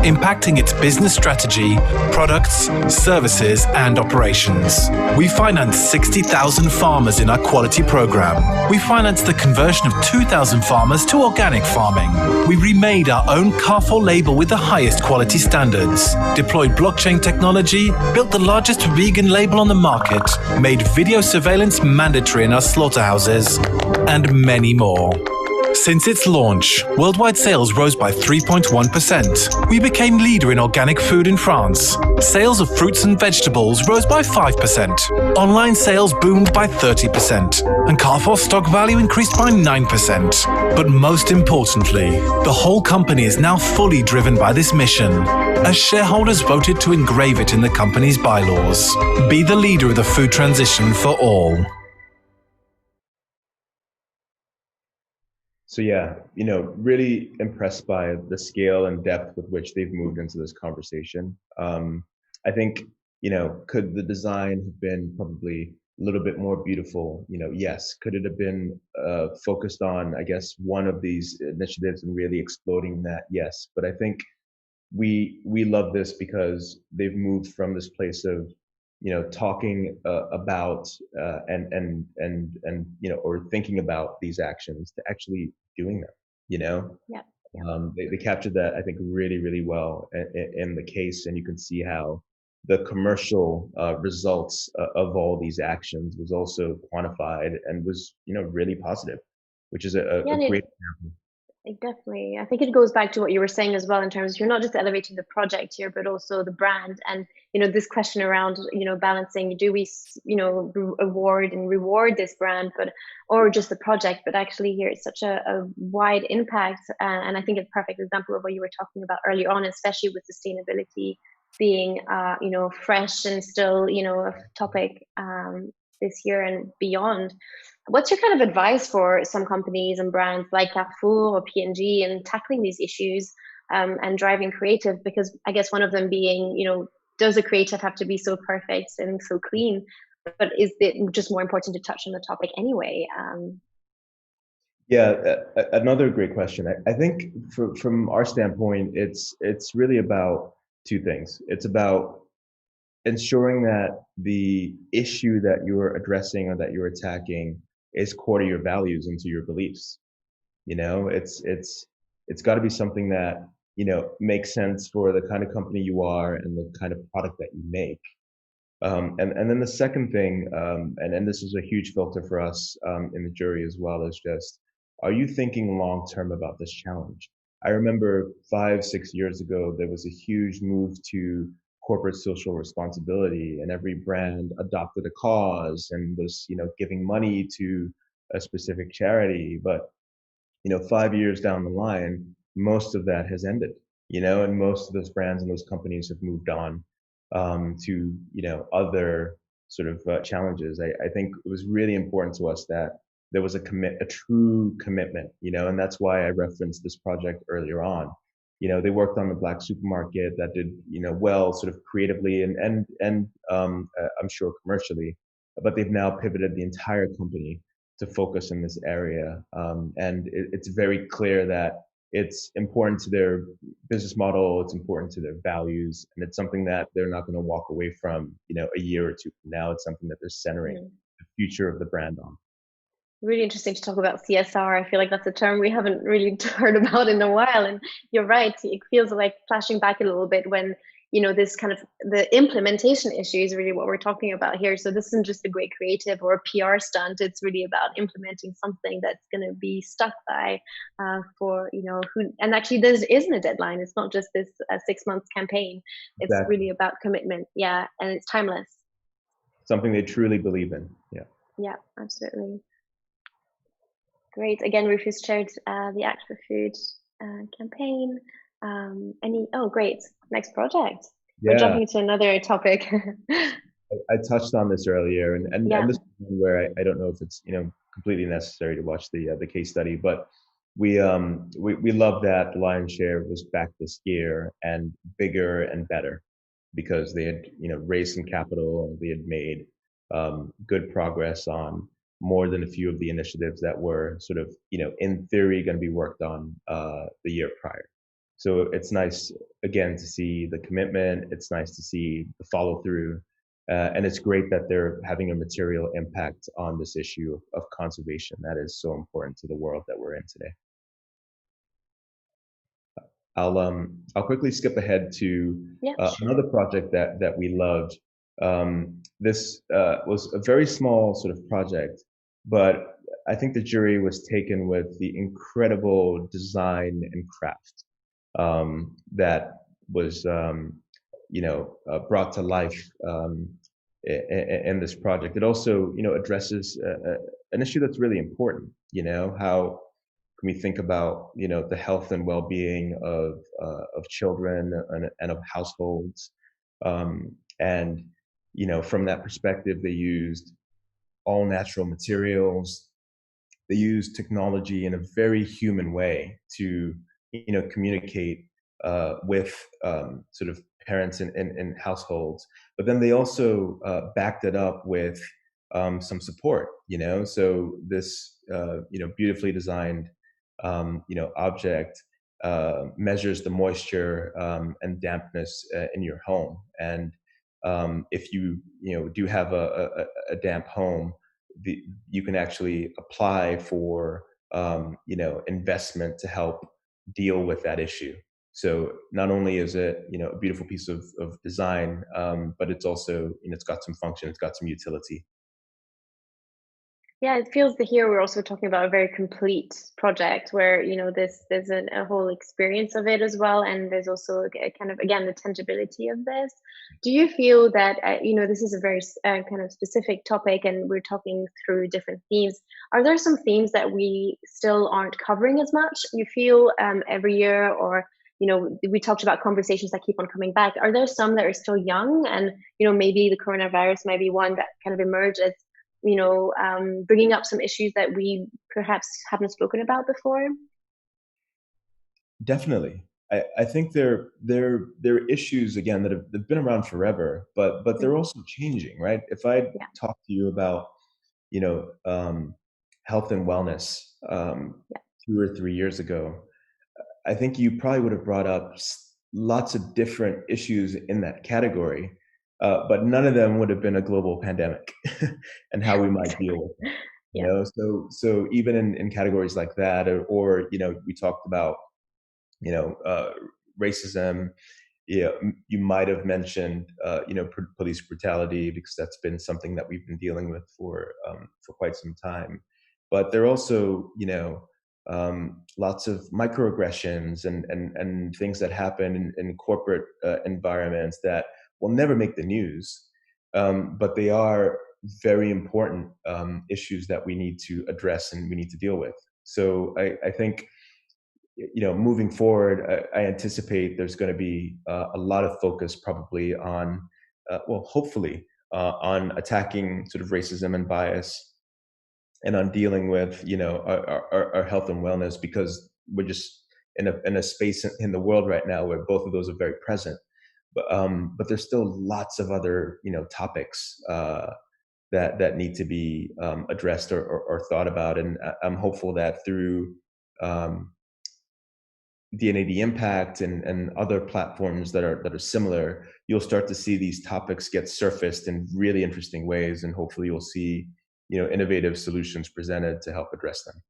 impacting its business strategy, products, services, and operations. We financed 60,000 farmers in our quality program. We financed the conversion of 2,000 farmers to organic farming. We remade our own Carrefour label with the highest quality standards, deployed blockchain technology, built the largest vegan label on the market, made video surveillance mandatory in our slaughterhouses, and many more. Since its launch, worldwide sales rose by 3.1%. We became leader in organic food in France. Sales of fruits and vegetables rose by 5%. Online sales boomed by 30%. And Carrefour stock value increased by 9%. But most importantly, the whole company is now fully driven by this mission, as shareholders voted to engrave it in the company's bylaws. Be the leader of the food transition for all. So yeah, really impressed by the scale and depth with which they've moved into this conversation. I think, could the design have been probably a little bit more beautiful? Yes. Could it have been focused on, I guess, one of these initiatives and really exploding that? Yes. But I think we love this because they've moved from this place of talking about and or thinking about these actions to actually doing them. Yeah. They captured that, I think, really, really well in the case, and you can see how the commercial results of all these actions was also quantified and was really positive, which is a great example. Definitely. I think it goes back to what you were saying as well, in terms of you're not just elevating the project here, but also the brand. And, this question around, balancing, do we, award and reward this brand, or just the project, but actually here it's such a wide impact. And I think it's a perfect example of what you were talking about earlier on, especially with sustainability being, fresh and still, a topic this year and beyond. What's your kind of advice for some companies and brands like Carrefour or P&G in tackling these issues and driving creative? Because I guess one of them being, does a creative have to be so perfect and so clean? But is it just more important to touch on the topic anyway? Yeah, another great question. I think from our standpoint, it's really about two things. It's about ensuring that the issue that you're addressing or that you're attacking is core to your values and to your beliefs. It's got to be something that makes sense for the kind of company you are and the kind of product that you make. And then the second thing, and this is a huge filter for us in the jury as well, is just, are you thinking long term about this challenge? I remember 5-6 years ago, there was a huge move to corporate social responsibility, and every brand adopted a cause and was, giving money to a specific charity. But, 5 years down the line, most of that has ended, and most of those brands and those companies have moved on to, other sort of challenges. I think it was really important to us that there was a true commitment, and that's why I referenced this project earlier on. They worked on the black supermarket that did, well, sort of creatively and I'm sure commercially, but they've now pivoted the entire company to focus in this area. And it's very clear that it's important to their business model, it's important to their values, and it's something that they're not going to walk away from, a year or two from now. It's something that they're centering the future of the brand on. Really interesting to talk about CSR. I feel like that's a term we haven't really heard about in a while. And you're right, it feels like flashing back a little bit when, this kind of the implementation issue is really what we're talking about here. So this isn't just a great creative or a PR stunt. It's really about implementing something that's going to be stuck by for, who, and actually there isn't a deadline. It's not just this 6 months campaign. It's Exactly. really about commitment. Yeah. And it's timeless. Something they truly believe in. Yeah. Yeah, absolutely. Great. Again, Rufus shared the Act for Food campaign. Great. Next project. Yeah. We're jumping to another topic. I touched on this earlier, and Yeah. this is where I don't know if it's completely necessary to watch the case study, but we love that the lion's share was back this year and bigger and better because they had raised some capital and they had made good progress on more than a few of the initiatives that were sort of in theory going to be worked on the year prior. So it's nice again to see the commitment. It's nice to see the follow through. And it's great that they're having a material impact on this issue of conservation that is so important to the world that we're in today. I'll quickly skip ahead to another project that we loved. This was a very small sort of project, but I think the jury was taken with the incredible design and craft that was brought to life in this project. It also addresses an issue that's really important. How can we think about the health and well-being of children and of households, and from that perspective they used all natural materials. They used technology in a very human way to communicate with sort of parents in households, but then they also backed it up with some support. So this beautifully designed object measures the moisture and dampness in your home, and if you do have a damp home, you can actually apply for investment to help deal with that issue. So not only is it a beautiful piece of design, but it's also it's got some function, it's got some utility. Yeah, it feels that here we're also talking about a very complete project where there's a whole experience of it as well, and there's also a kind of again the tangibility of this. Do you feel that this is a very kind of specific topic, and we're talking through different themes? Are there some themes that we still aren't covering as much? You feel every year, or we talked about conversations that keep on coming back. Are there some that are still young, and maybe the coronavirus might be one that kind of emerged as bringing up some issues that we perhaps haven't spoken about before? Definitely. I think there are issues again that have been around forever, but they're also changing, right? If I talk to you about health and wellness 2 or 3 years ago, I think you probably would have brought up lots of different issues in that category. But none of them would have been a global pandemic and how we might deal with it. So even in categories like that, or we talked about racism. You might have mentioned police brutality, because that's been something that we've been dealing with for quite some time. But there are also lots of microaggressions and things that happen in corporate environments that will never make the news, but they are very important issues that we need to address and we need to deal with. So I think, moving forward, I anticipate there's going to be a lot of focus probably on, hopefully, on attacking sort of racism and bias, and on dealing with, our health and wellness, because we're just in a space in the world right now where both of those are very present. But there's still lots of other topics that need to be addressed or thought about, and I'm hopeful that through D&AD Impact and other platforms that are similar, you'll start to see these topics get surfaced in really interesting ways, and hopefully you'll see innovative solutions presented to help address them.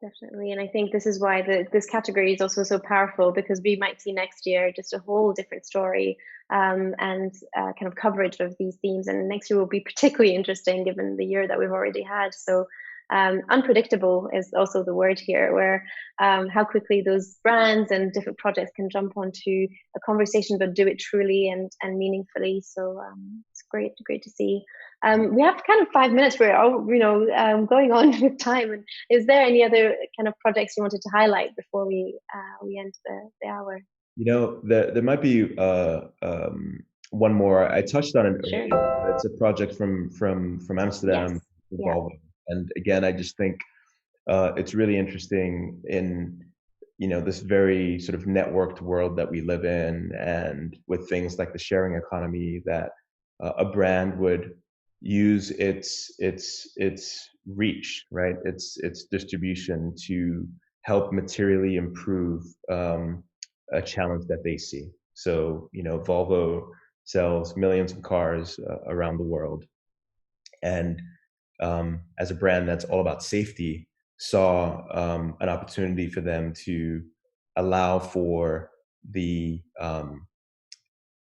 Definitely, and I think this is why this category is also so powerful, because we might see next year just a whole different story and kind of coverage of these themes. And next year will be particularly interesting given the year that we've already had. So unpredictable is also the word here, where how quickly those brands and different projects can jump onto a conversation, but do it truly and meaningfully. So it's great to see. We have kind of 5 minutes. We're all, going on with time. And is there any other kind of projects you wanted to highlight before we end the hour? There might be one more. I touched on it Sure. earlier. It's a project from Amsterdam, Yes. Volvo. And again, I just think it's really interesting in this very sort of networked world that we live in, and with things like the sharing economy, that a brand would use its reach, right? Its distribution to help materially improve a challenge that they see. So Volvo sells millions of cars around the world, and as a brand that's all about safety, saw an opportunity for them to allow for the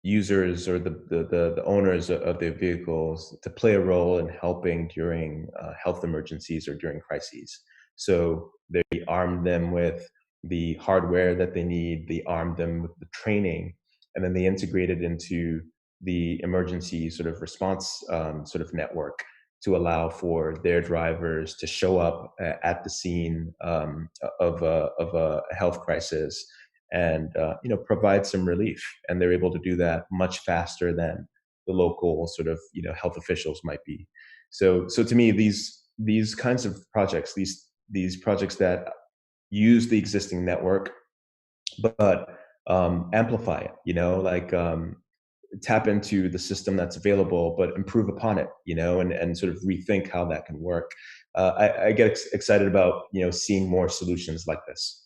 users or the owners of their vehicles to play a role in helping during health emergencies or during crises. So they armed them with the hardware that they need, they armed them with the training, and then they integrated into the emergency sort of response sort of network to allow for their drivers to show up at the scene of a health crisis and provide some relief. And they're able to do that much faster than the local sort of health officials might be. So to me, these kinds of projects, these projects that use the existing network but amplify it, tap into the system that's available, but improve upon it, and sort of rethink how that can work. I get excited about, seeing more solutions like this.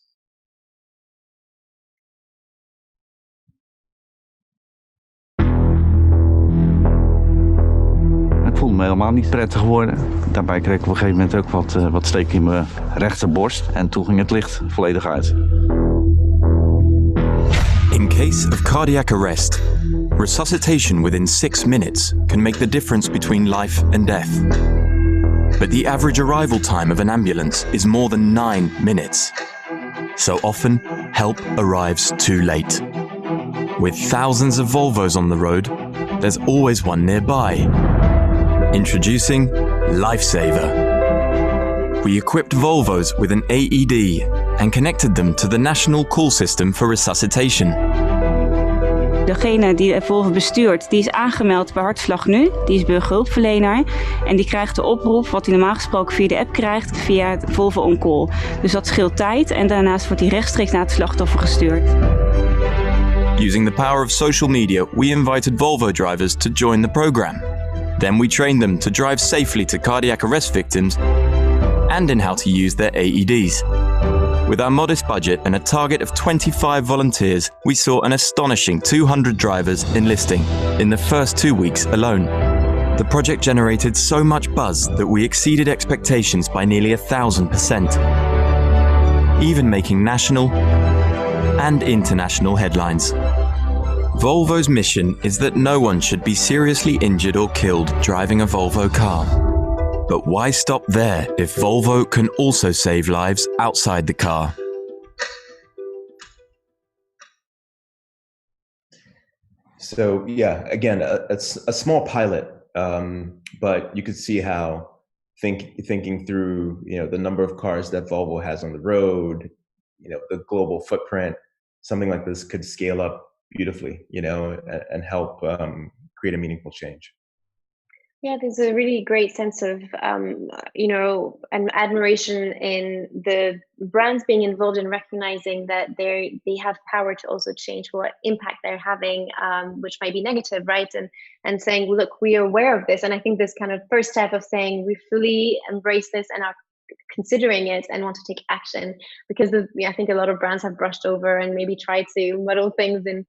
Ik voelde me helemaal niet prettig worden. Daarbij kreeg ik op een gegeven moment ook wat steek in mijn rechterborst. En toen ging het licht volledig uit. In case of cardiac arrest, resuscitation within 6 minutes can make the difference between life and death. But the average arrival time of an ambulance is more than 9 minutes. So often, help arrives too late. With thousands of Volvos on the road, there's always one nearby. Introducing Lifesaver. We equipped Volvos with an AED and connected them to the national call system for resuscitation. Degene die de Volvo bestuurt, die is aangemeld bij Hartslag Nu. Die is burgerhulpverlener. En die krijgt de oproep, wat hij normaal gesproken via de app krijgt, via het Volvo On Call. Dus dat scheelt tijd en daarnaast wordt hij rechtstreeks naar het slachtoffer gestuurd. Using the power of social media, we invited Volvo drivers to join the program. Then we trained them to drive safely to cardiac arrest victims and in how to use their AEDs. With our modest budget and a target of 25 volunteers, we saw an astonishing 200 drivers enlisting in the first 2 weeks alone. The project generated so much buzz that we exceeded expectations by nearly 1,000%, even making national and international headlines. Volvo's mission is that no one should be seriously injured or killed driving a Volvo car. But why stop there if Volvo can also save lives outside the car? So yeah, again, it's a small pilot, but you could see how thinking through, the number of cars that Volvo has on the road, the global footprint, something like this could scale up beautifully, and help create a meaningful change. Yeah, there's a really great sense of, and admiration in the brands being involved in recognizing that they have power to also change what impact they're having, which might be negative, right? And saying, look, we are aware of this. And I think this kind of first step of saying we fully embrace this and are considering it and want to take action, because I think a lot of brands have brushed over and maybe tried to muddle things in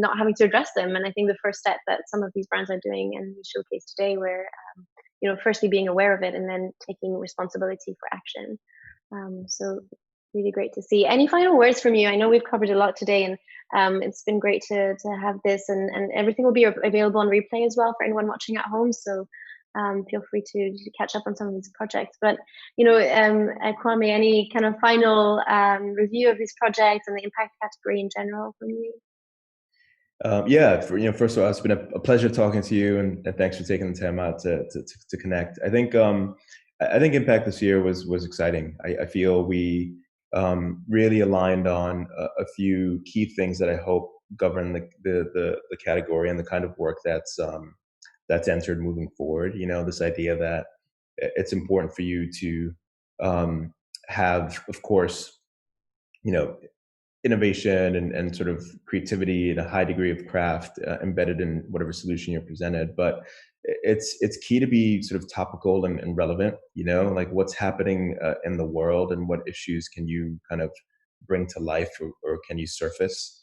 not having to address them. And I think the first step that some of these brands are doing, and we showcased today, where firstly being aware of it and then taking responsibility for action. So really great to see. Any final words from you? I know we've covered a lot today, and it's been great to have this, and everything will be available on replay as well for anyone watching at home. So feel free to catch up on some of these projects. But Kwame, any kind of final review of these projects and the impact category in general from you? First of all, it's been a pleasure talking to you, and thanks for taking the time out to connect. I think Impact this year was exciting. I feel we really aligned on a few key things that I hope govern the category and the kind of work that's entered moving forward. This idea that it's important for you to have, of course, innovation and sort of creativity and a high degree of craft embedded in whatever solution you're presented. But it's key to be sort of topical and relevant, like what's happening in the world and what issues can you kind of bring to life or can you surface.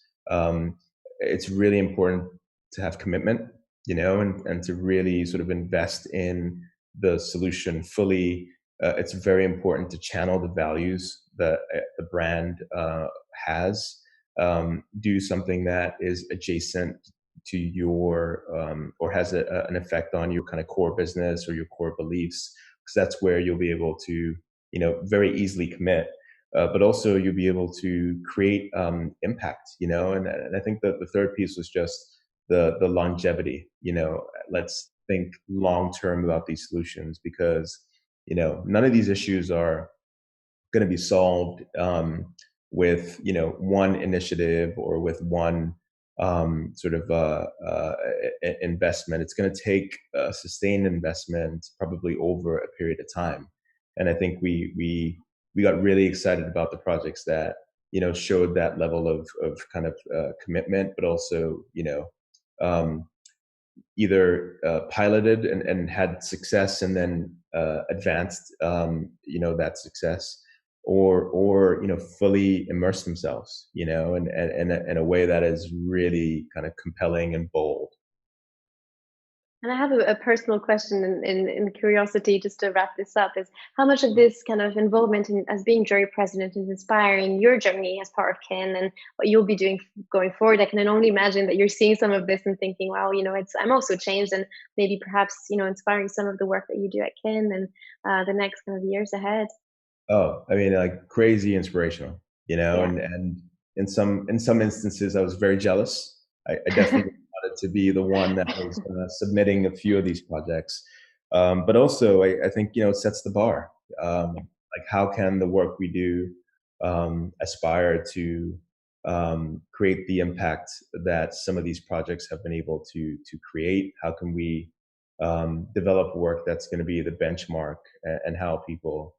It's really important to have commitment, and to really sort of invest in the solution fully. It's very important to channel the values that the brand has, do something that is adjacent to your or has an effect on your kind of core business or your core beliefs, because that's where you'll be able to very easily commit, but also you'll be able to create impact, and I think that the third piece was just the longevity. Let's think long term about these solutions, because none of these issues are going to be solved with one initiative or with one sort of investment. It's going to take sustained investment, probably over a period of time. And I think we got really excited about the projects that showed that level of kind of commitment, but also either piloted and had success and then advanced that success, or fully immerse themselves in a way that is really kind of compelling and bold. And I have a personal question in curiosity, just to wrap this up, is how much of this kind of involvement as being jury president is inspiring your journey as part of KIN and what you'll be doing going forward? I can only imagine that you're seeing some of this and thinking, wow, I'm also changed, and maybe perhaps, inspiring some of the work that you do at KIN and the next kind of years ahead. Oh, I mean, like crazy inspirational, and in some instances I was very jealous. I definitely wanted to be the one that was submitting a few of these projects. But also I think, it sets the bar. Like how can the work we do aspire to create the impact that some of these projects have been able to create? How can we develop work that's going to be the benchmark, and how people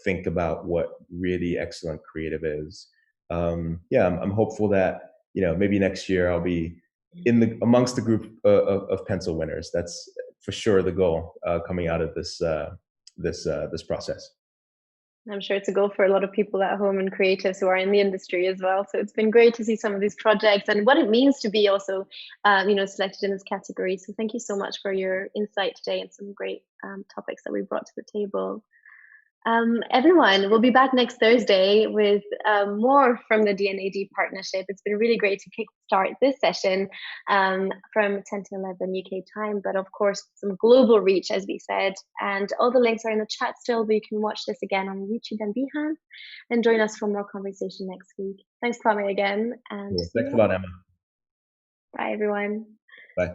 think about what really excellent creative is. I'm hopeful that maybe next year I'll be amongst the group of pencil winners. That's for sure the goal coming out of this process. I'm sure it's a goal for a lot of people at home and creatives who are in the industry as well. So it's been great to see some of these projects and what it means to be also, selected in this category. So thank you so much for your insight today and some great topics that we brought to the table. Everyone, we'll be back next Thursday with more from the D&AD partnership. It's been really great to kickstart this session from 10 to 11 UK time, but of course some global reach, as we said. And all the links are in the chat still, but you can watch this again on YouTube and Behance and join us for more conversation next week. Thanks, Kwame, again. And cool. Thanks a lot, Emma. Bye, everyone. Bye.